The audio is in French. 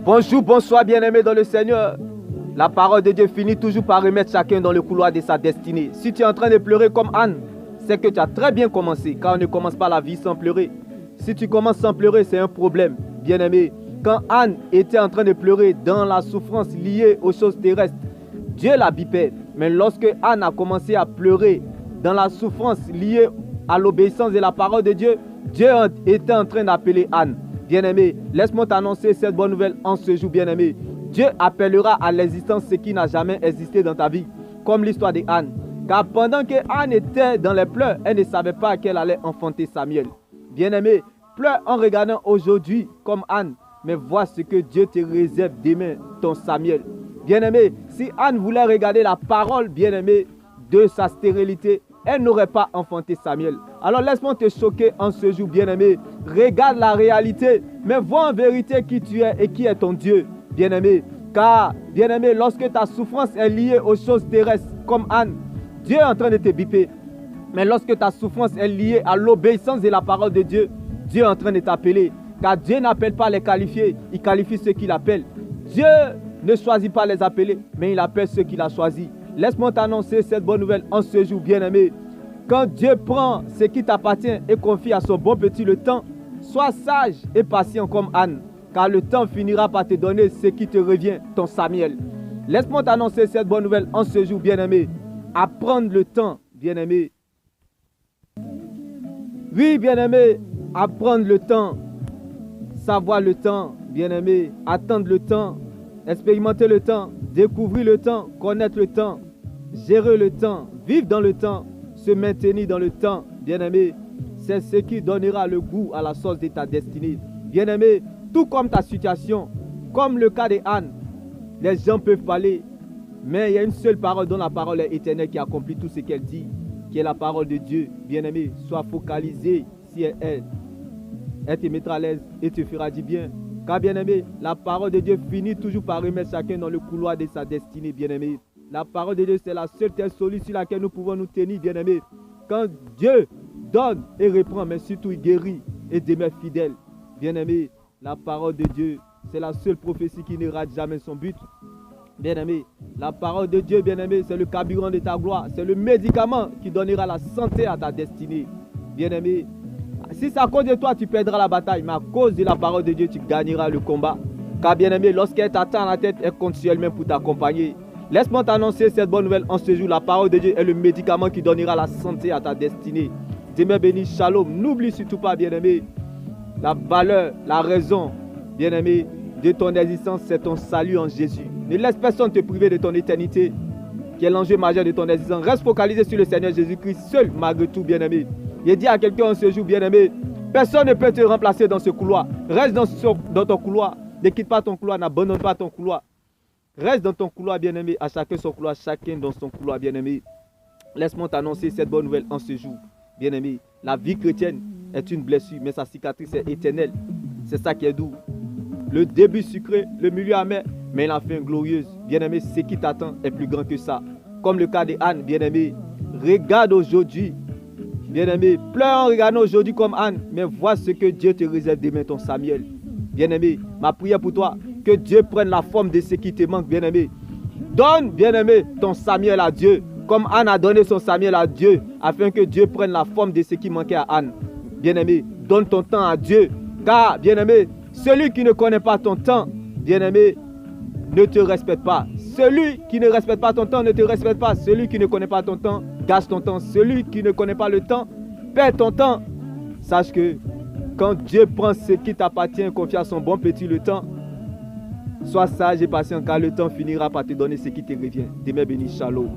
Bonjour, bonsoir bien-aimés dans le Seigneur. La parole de Dieu finit toujours par remettre chacun dans le couloir de sa destinée. Si tu es en train de pleurer comme Anne, c'est que tu as très bien commencé, car on ne commence pas la vie sans pleurer. Si tu commences sans pleurer, c'est un problème, bien-aimé. Quand Anne était en train de pleurer dans la souffrance liée aux choses terrestres, Dieu la bipait. Mais lorsque Anne a commencé à pleurer dans la souffrance liée à l'obéissance de la parole de Dieu, Dieu était en train d'appeler Anne. Bien-aimé, laisse-moi t'annoncer cette bonne nouvelle en ce jour, bien-aimé. Dieu appellera à l'existence ce qui n'a jamais existé dans ta vie, comme l'histoire de Anne. Car pendant que Anne était dans les pleurs, elle ne savait pas qu'elle allait enfanter Samuel. Bien-aimé, pleure en regardant aujourd'hui comme Anne, mais vois ce que Dieu te réserve demain, ton Samuel. Bien-aimé, si Anne voulait regarder la parole, bien-aimé, de sa stérilité, elle n'aurait pas enfanté Samuel. Alors laisse-moi te choquer en ce jour, bien-aimé. Regarde la réalité, mais vois en vérité qui tu es et qui est ton Dieu, bien-aimé. Car, bien-aimé, lorsque ta souffrance est liée aux choses terrestres, comme Anne, Dieu est en train de te biper. Mais lorsque ta souffrance est liée à l'obéissance de la parole de Dieu, Dieu est en train de t'appeler. Car Dieu n'appelle pas les qualifiés, il qualifie ceux qu'il appelle. Dieu ne choisit pas les appeler, mais il appelle ceux qu'il a choisis. Laisse-moi t'annoncer cette bonne nouvelle en ce jour, bien-aimé. Quand Dieu prend ce qui t'appartient et confie à son bon petit le temps, sois sage et patient comme Anne, car le temps finira par te donner ce qui te revient, ton Samuel. Laisse-moi t'annoncer cette bonne nouvelle en ce jour, bien-aimé. Apprendre le temps, bien-aimé. Oui, bien-aimé, apprendre le temps, savoir le temps, bien-aimé, attendre le temps, expérimenter le temps, découvrir le temps, connaître le temps, gérer le temps, vivre dans le temps, se maintenir dans le temps, bien-aimé, c'est ce qui donnera le goût à la sauce de ta destinée. Bien-aimé, tout comme ta situation, comme le cas de Anne, les gens peuvent parler, mais il y a une seule parole dont la parole est éternelle qui accomplit tout ce qu'elle dit, qui est la parole de Dieu. Bien-aimé, sois focalisé sur elle. Elle te mettra à l'aise et te fera du bien. Car bien-aimé, la parole de Dieu finit toujours par remettre chacun dans le couloir de sa destinée, bien-aimé. La parole de Dieu, c'est la seule terre solide sur laquelle nous pouvons nous tenir, bien-aimé. Quand Dieu donne et reprend, mais surtout il guérit et demeure fidèle. Bien-aimé, la parole de Dieu, c'est la seule prophétie qui ne rate jamais son but. Bien-aimé, la parole de Dieu, bien-aimé, c'est le carburant de ta gloire. C'est le médicament qui donnera la santé à ta destinée. Bien-aimé, si c'est à cause de toi, tu perdras la bataille, mais à cause de la parole de Dieu, tu gagneras le combat. Car bien-aimé, lorsqu'elle t'attend à la tête, elle compte sur elle-même pour t'accompagner. Laisse-moi t'annoncer cette bonne nouvelle en ce jour. La parole de Dieu est le médicament qui donnera la santé à ta destinée. Demeure béni, shalom. N'oublie surtout pas, bien-aimé, la valeur, la raison, bien-aimé, de ton existence, c'est ton salut en Jésus. Ne laisse personne te priver de ton éternité, qui est l'enjeu majeur de ton existence. Reste focalisé sur le Seigneur Jésus-Christ, seul malgré tout, bien-aimé. Il dit à quelqu'un en ce jour, bien-aimé, personne ne peut te remplacer dans ce couloir. Reste dans ton couloir. Ne quitte pas ton couloir, n'abandonne pas ton couloir. Reste dans ton couloir, bien-aimé, à chacun son couloir, chacun dans son couloir, bien-aimé. Laisse-moi t'annoncer cette bonne nouvelle en ce jour, bien-aimé. La vie chrétienne est une blessure, mais sa cicatrice est éternelle. C'est ça qui est doux. Le début sucré, le milieu amer, mais la fin glorieuse. Bien-aimé, ce qui t'attend est plus grand que ça. Comme le cas de Anne, bien-aimé. Regarde aujourd'hui, bien-aimé. Pleure en regardant aujourd'hui comme Anne, mais vois ce que Dieu te réserve demain, ton Samuel. Bien-aimé, ma prière pour toi, que Dieu prenne la forme de ce qui te manque, bien-aimé. Donne, bien-aimé, ton Samuel à Dieu, comme Anne a donné son Samuel à Dieu, afin que Dieu prenne la forme de ce qui manquait à Anne. Bien-aimé, donne ton temps à Dieu, car, bien-aimé, celui qui ne connaît pas ton temps, bien-aimé, ne te respecte pas. Celui qui ne respecte pas ton temps ne te respecte pas. Celui qui ne connaît pas ton temps, gâche ton temps. Celui qui ne connaît pas le temps, perd ton temps. Sache que quand Dieu prend ce qui t'appartient et confie à son bon petit le temps, sois sage et patient, car le temps finira par te donner ce qui te revient. Demeure béni, shalom.